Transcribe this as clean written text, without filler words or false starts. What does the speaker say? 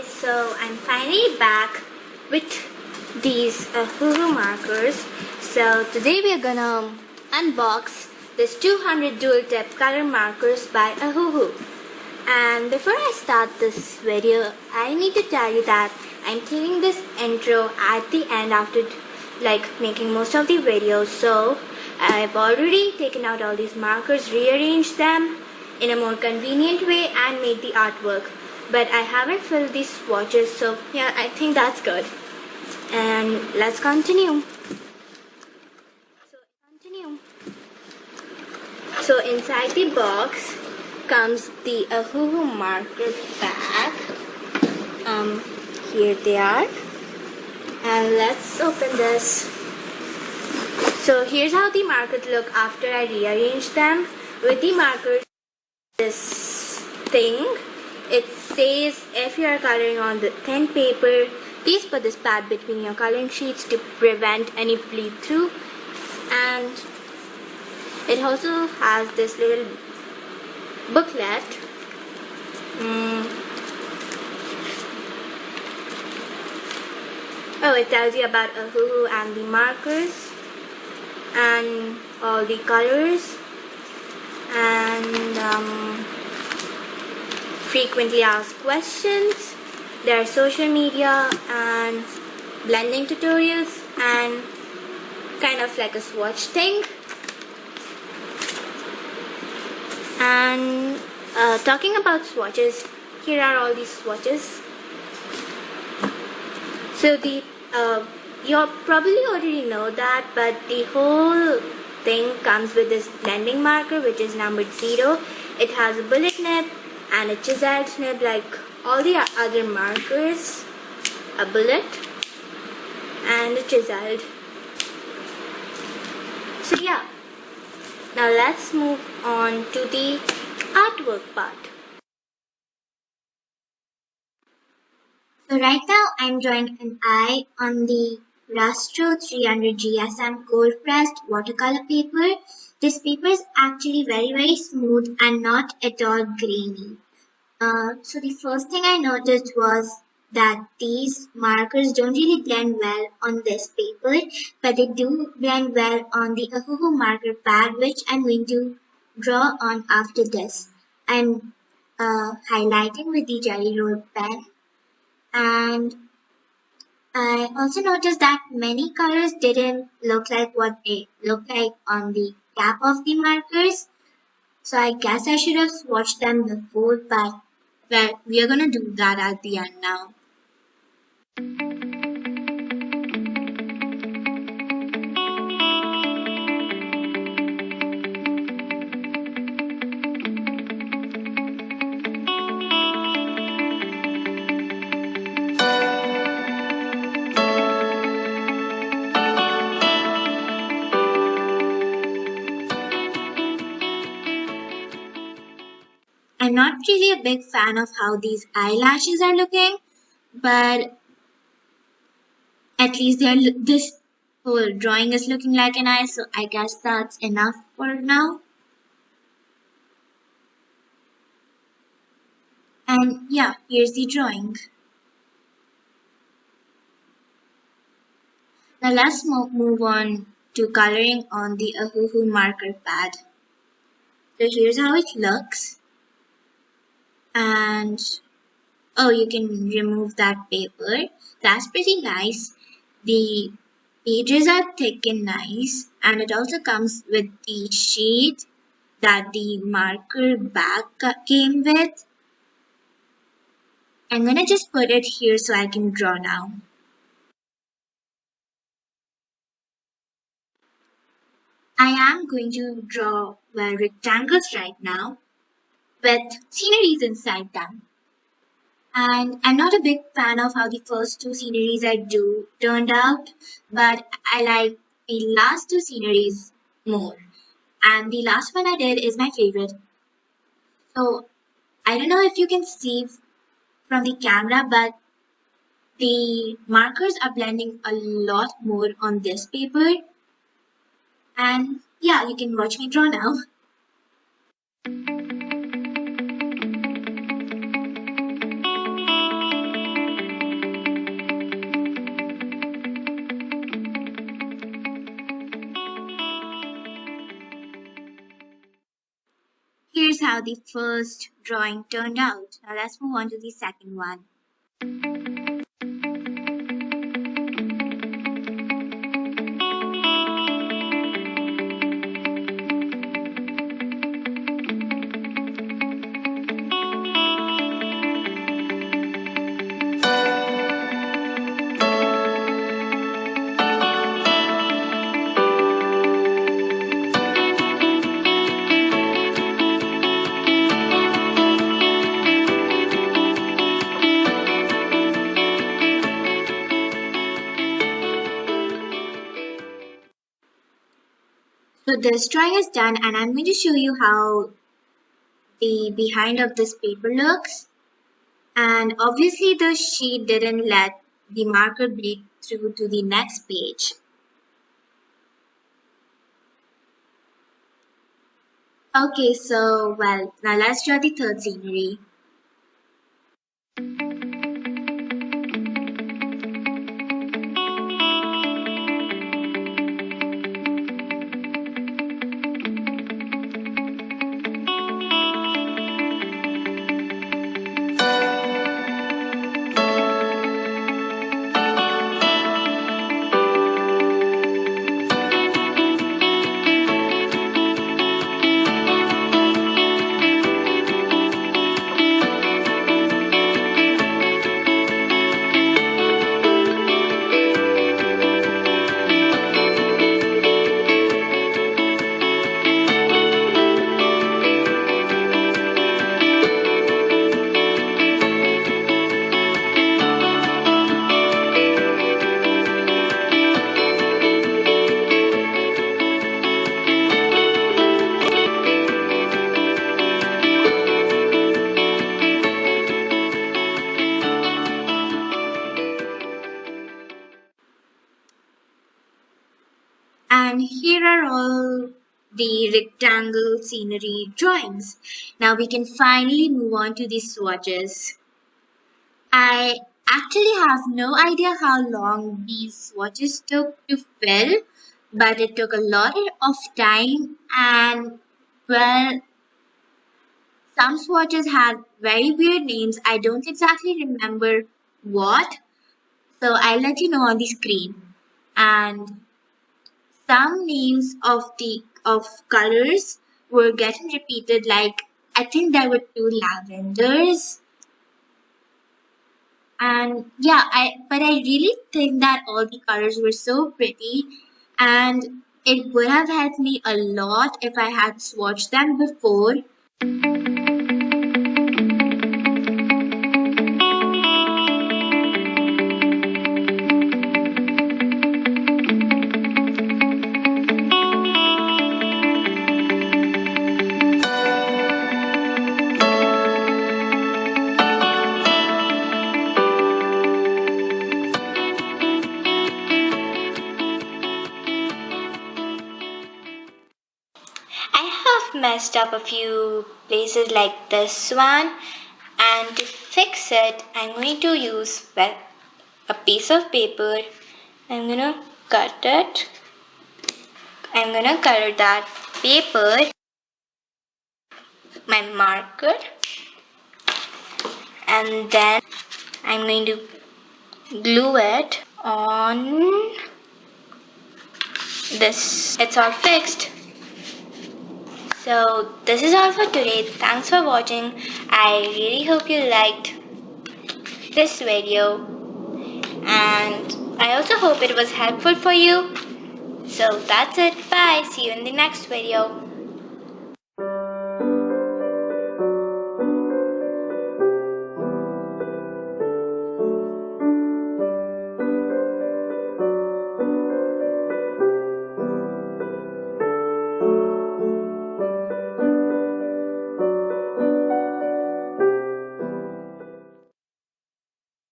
so I'm finally back with these Ohuhu markers. So today we are gonna unbox this 200 dual tip color markers by Ohuhu. And before I start this video, I need to tell you that I'm taking this intro at the end after making most of the videos. So I've already taken out all these markers, rearranged them in a more convenient way and made the artwork. But I haven't filled these swatches, so yeah, I think that's good. And let's continue. So inside the box comes the Ohuhu marker pack. Here they are. And let's open this. So here's how the markers look after I rearrange them. With the markers, this thing, it says if you are coloring on the thin paper, please put this pad between your coloring sheets to prevent any bleed through. And it also has this little booklet. Oh, it tells you about Ohuhu and the markers and all the colors and frequently asked questions, their social media and blending tutorials, and kind of like a swatch thing. And talking about swatches, here are all these swatches. So you probably already know that, but the whole thing comes with this blending marker, which is numbered 0. It has a bullet nib and a chiseled nib like all the other markers. A bullet and a chiseled. So yeah, now let's move on to the artwork part. So right now I'm drawing an eye on the Rastro 300 GSM cold pressed watercolor paper. This paper is actually very smooth and not at all grainy. So the first thing I noticed was that these markers don't really blend well on this paper, but they do blend well on the Ohuhu marker pad, which I'm going to draw on after this. I'm highlighting with the jelly roll pen, and I also noticed that many colors didn't look like what they look like on the cap of the markers. So I guess I should have swatched them before, but well, we are gonna do that at the end now. I'm not really a big fan of how these eyelashes are looking, but at least this whole drawing is looking like an eye, so I guess that's enough for now. And yeah, here's the drawing. Now let's move on to coloring on the Ohuhu marker pad. So here's how it looks. And oh, you can remove that paper. That's pretty nice. The pages are thick and nice, and it also comes with the sheet that the marker bag came with. I'm gonna just put it here so I can draw now. I am going to draw rectangles right now with sceneries inside them. And I'm not a big fan of how the first two sceneries I do turned out, but I like the last two sceneries more. And the last one I did is my favorite. So I don't know if you can see from the camera, but the markers are blending a lot more on this paper. And yeah, you can watch me draw now. how the first drawing turned out. Now let's move on to the second one. So this drawing is done, and I'm going to show you how the behind of this paper looks. And obviously the sheet didn't let the marker bleed through to the next page. Okay, so well, now let's draw the third scenery. And here are all the rectangle scenery drawings. Now we can finally move on to the swatches. I actually have no idea how long these swatches took to fill, but it took a lot of time, and well, some swatches had very weird names. I don't exactly remember what, so I'll let you know on the screen. And some names of colors were getting repeated, like I think there were two lavenders. And yeah, but I really think that all the colors were so pretty, and it would have helped me a lot if I had swatched them before. I have messed up a few places like this one, and to fix it I'm going to use, well, a piece of paper. I'm gonna cut it. I'm gonna color that paper, my marker, and then I'm going to glue it on this. It's all fixed. So this is all for today. Thanks for watching. I really hope you liked this video, and I also hope it was helpful for you. So that's it. Bye. See you in the next video.